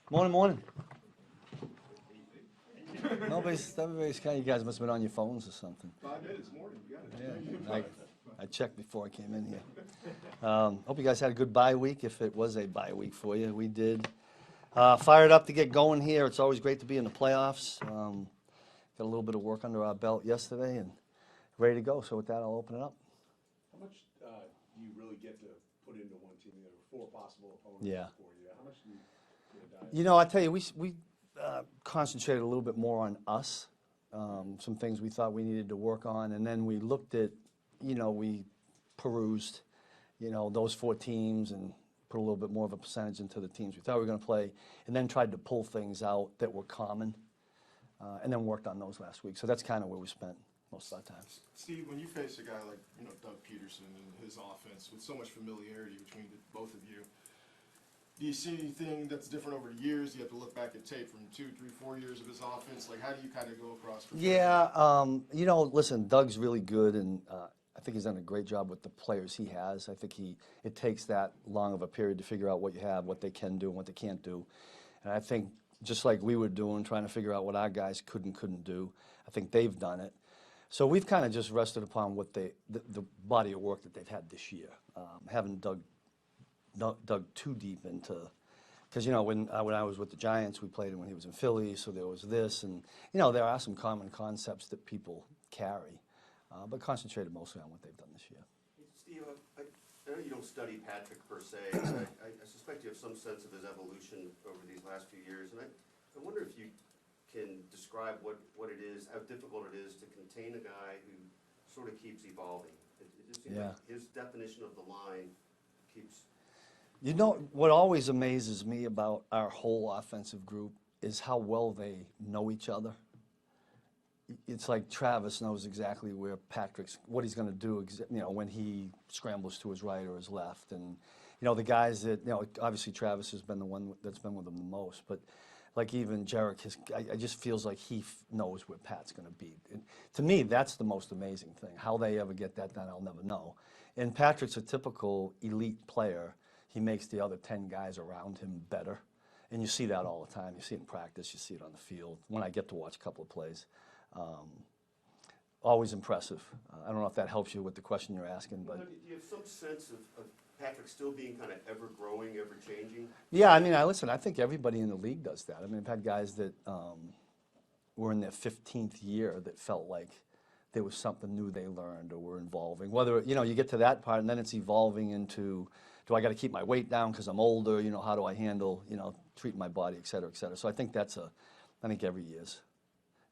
Morning, morning. Everybody's kind of, you guys must have been on your phones or something. 5 minutes morning, you got it. Yeah, I checked before I came in here. Hope you guys had a good bye week, if it was a bye week for you. We did. Fired up to get going here. It's always great to be in the playoffs. Got a little bit of work under our belt yesterday and ready to go. So with that, I'll open it up. How much do you really get to put into one team? There are 4 possible opponents Yeah. for you. How much do you get to dive? You know, I tell you, we concentrated a little bit more on us, some things we thought we needed to work on, and then we looked at, we perused, those 4 teams and put a little bit more of a percentage into the teams we thought we were going to play, and then tried to pull things out that were common, and then worked on those last week. So that's kind of where we spent most of our time. Steve, when you face a guy like Doug Peterson and his offense with so much familiarity between both of you, do you see anything that's different over the years? Do you have to look back at tape from 2, 3, 4 years of his offense? Like, how do you kind of go across? Yeah, listen, Doug's really good, and I think he's done a great job with the players he has. I think it takes that long of a period to figure out what you have, what they can do, and what they can't do. And I think just like we were doing, trying to figure out what our guys could and couldn't do, I think they've done it. So we've kind of just rested upon what the body of work that they've had this year. Haven't dug too deep into, because when I was with the Giants, we played him when he was in Philly, so there was this, and there are some common concepts that people carry, but concentrated mostly on what they've done this year. Steve, I know you don't study Patrick per se, but I suspect you have some sense of his evolution over these last few years, and I wonder if you can describe what it is, how difficult it is to contain a guy who sort of keeps evolving. It just seems like his definition of the line keeps... What always amazes me about our whole offensive group is how well they know each other. It's like Travis knows exactly where what he's going to do, when he scrambles to his right or his left. And, the guys that, obviously Travis has been the one that's been with him the most, but like even Jarek, I just feels like he knows where Pat's going to be. And to me, that's the most amazing thing. How they ever get that done, I'll never know. And Patrick's a typical elite player. He makes the other 10 guys around him better. And you see that all the time. You see it in practice. You see it on the field. When I get to watch a couple of plays. Always impressive. I don't know if that helps you with the question you're asking. But do you have some sense of Patrick still being kind of ever-growing, ever-changing? Yeah, I think everybody in the league does that. I've had guys that were in their 15th year that felt like there was something new they learned or were evolving. Whether, you get to that part and then it's evolving into, do I got to keep my weight down because I'm older? How do I handle, treating my body, et cetera, et cetera. So I think I think every year's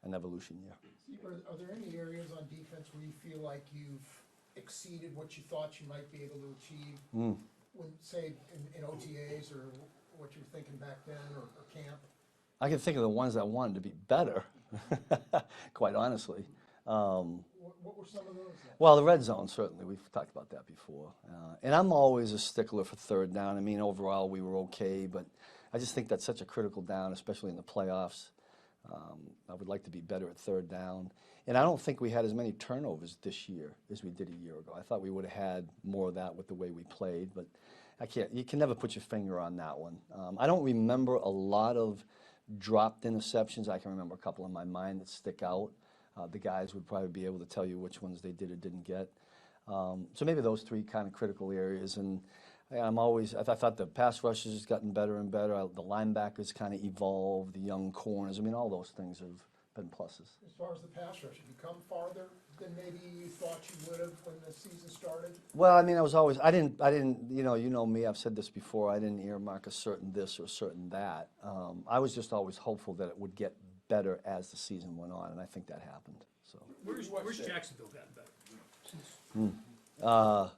an evolution year. Steve, are there any areas on defense where you feel like you've exceeded what you thought you might be able to achieve, when, say, in OTAs or what you were thinking back then or camp? I can think of the ones that wanted to be better, quite honestly. What were some of those? Well, the red zone, certainly. We've talked about that before. And I'm always a stickler for third down. Overall, we were okay, but I just think that's such a critical down, especially in the playoffs. I would like to be better at third down. And I don't think we had as many turnovers this year as we did a year ago. I thought we would have had more of that with the way we played, but you can never put your finger on that one. I don't remember a lot of dropped interceptions. I can remember a couple in my mind that stick out. The guys would probably be able to tell you which ones they did or didn't get. So maybe those 3 kind of critical areas. And I thought the pass rushes has gotten better and better. The linebackers kind of evolved, the young corners. all those things have been pluses. As far as the pass rush, have you come farther than maybe you thought you would have when the season started? Well, I didn't, you know me, I've said this before, I didn't earmark a certain this or a certain that. I was just always hopeful that it would get better as the season went on, and I think that happened. So. Where's Jacksonville gotten better?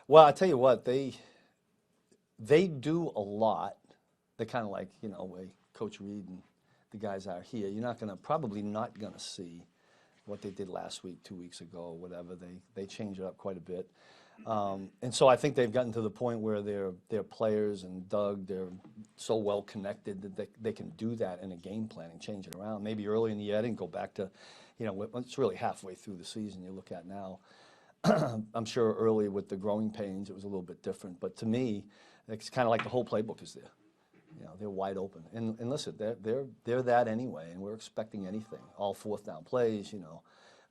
Well, I tell you what, they do a lot. They're kind of like, way Coach Reed and the guys are here. You're probably not gonna see what they did last week, 2 weeks ago, whatever. They change it up quite a bit. And so I think they've gotten to the point where their players and Doug, they're so well connected that they can do that in a game plan and change it around. Maybe early in the year, I didn't go back to, it's really halfway through the season you look at now. I'm sure early with the growing pains, it was a little bit different. But to me, it's kind of like the whole playbook is there. You know, they're wide open. And listen, they're that anyway, and we're expecting anything. All fourth down plays, you know,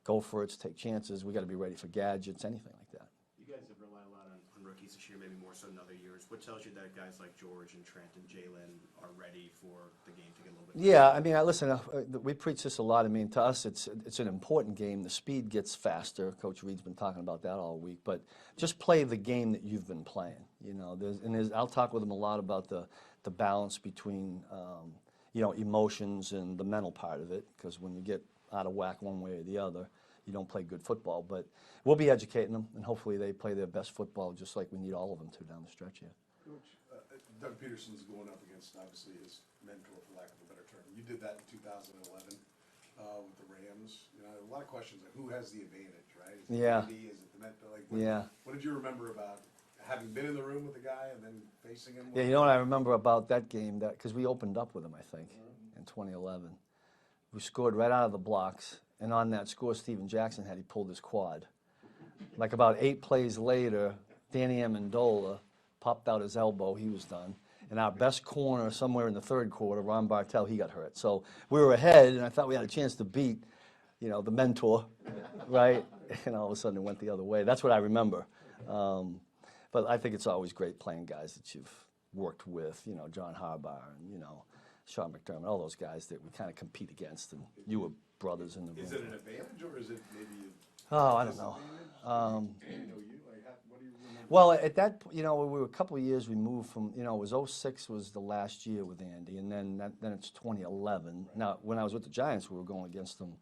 go for it, take chances. We got to be ready for gadgets, anything like that. You guys have relied a lot on rookies this year, maybe more so than other years. What tells you that guys like George and Trent and Jalen are ready for the game to get a little bit? Yeah, I mean, listen, we preach this a lot. I mean, to us, it's an important game. The speed gets faster. Coach Reed's been talking about that all week. But just play the game that you've been playing. You know, I'll talk with him a lot about the balance between, you know, emotions and the mental part of it. Because when you get out of whack one way or the other, you don't play good football. But we'll be educating them, and hopefully they play their best football, just like we need all of them to down the stretch here. Coach, Doug Peterson's going up against, obviously, his mentor, for lack of a better term. You did that in 2011 with the Rams. You know, a lot of questions like who has the advantage, right? Is it Yeah. Andy? Is it the mentor? Like, what did you remember about having been in the room with the guy and then facing him? Yeah, you know what I remember about that game? Because we opened up with him, I think, in 2011. We scored right out of the blocks, and on that score, Steven Jackson he pulled his quad. Like about 8 plays later, Danny Amendola popped out his elbow. He was done. And our best corner, somewhere in the third quarter, Ron Bartel, he got hurt. So we were ahead, and I thought we had a chance to beat, you know, the mentor, right? And all of a sudden it went the other way. That's what I remember. But I think it's always great playing guys that you've worked with, you know, John Harbaugh and, you know, Sean McDermott, all those guys that we kind of compete against, and you were brothers in the room. Is it an advantage or is it maybe Oh, I don't know. you know you? Like, what do you remember? Well, at that, you know, we were a couple of years removed from, you know, it was 06 was the last year with Andy, and then it's 2011. Right. Now, when I was with the Giants, we were going against them,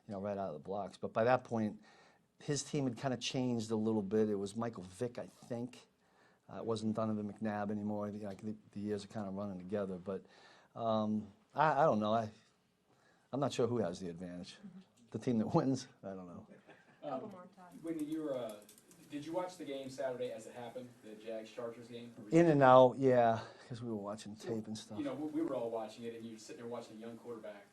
you know, right out of the blocks. But by that point, his team had kind of changed a little bit. It was Michael Vick, I think. It wasn't Donovan McNabb anymore. Like the years are kind of running together. But I don't know. I'm not sure who has the advantage. The team that wins? I don't know. When you were, did you watch the game Saturday as it happened, the Jags-Chargers game? In and out, yeah, because we were watching tape and stuff. You know, we were all watching it, and you sitting there watching a young quarterback,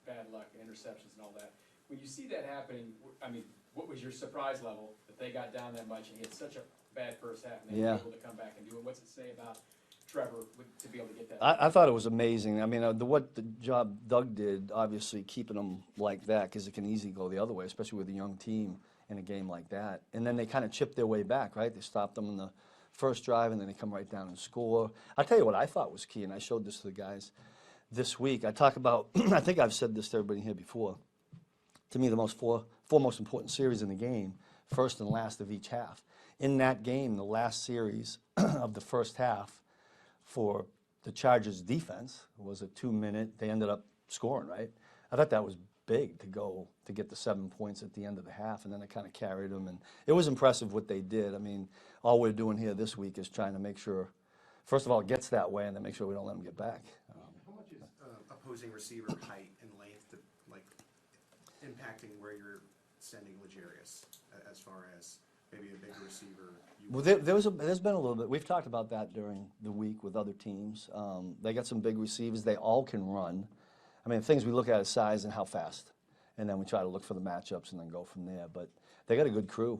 bad luck, interceptions and all that. When you see that happening, I mean, what was your surprise level that they got down that much and he had such a bad first half and they were able to come back and do it? What's it say about Trevor to be able to get that? I thought it was amazing. I mean, what the job Doug did, obviously keeping them like that, because it can easily go the other way, especially with a young team in a game like that. And then they kind of chipped their way back, right? They stopped them in the first drive, and then they come right down and score. I'll tell you what I thought was key, and I showed this to the guys this week. I talk about, I think I've said this to everybody here before, to me the four most important series in the game, first and last of each half. In that game, the last series of the first half for the Chargers defense was a 2-minute, they ended up scoring, right? I thought that was big to get the 7 points at the end of the half, and then it kind of carried them, and it was impressive what they did. I mean, all we're doing here this week is trying to make sure, first of all, it gets that way, and then make sure we don't let them get back. How much is opposing receiver height and length to, like, impacting where you're sending Legarius as far as maybe a bigger receiver? Well, there's been a little bit. We've talked about that during the week with other teams. They got some big receivers. They all can run. I mean, things we look at is size and how fast, and then we try to look for the matchups and then go from there. But they got a good crew.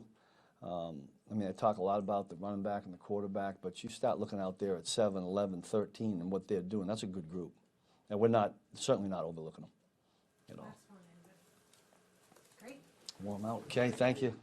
I mean, they talk a lot about the running back and the quarterback, but you start looking out there at 7, 11, 13 and what they're doing. That's a good group. And we're certainly not overlooking them at all. Great. Warm out. Okay, thank you.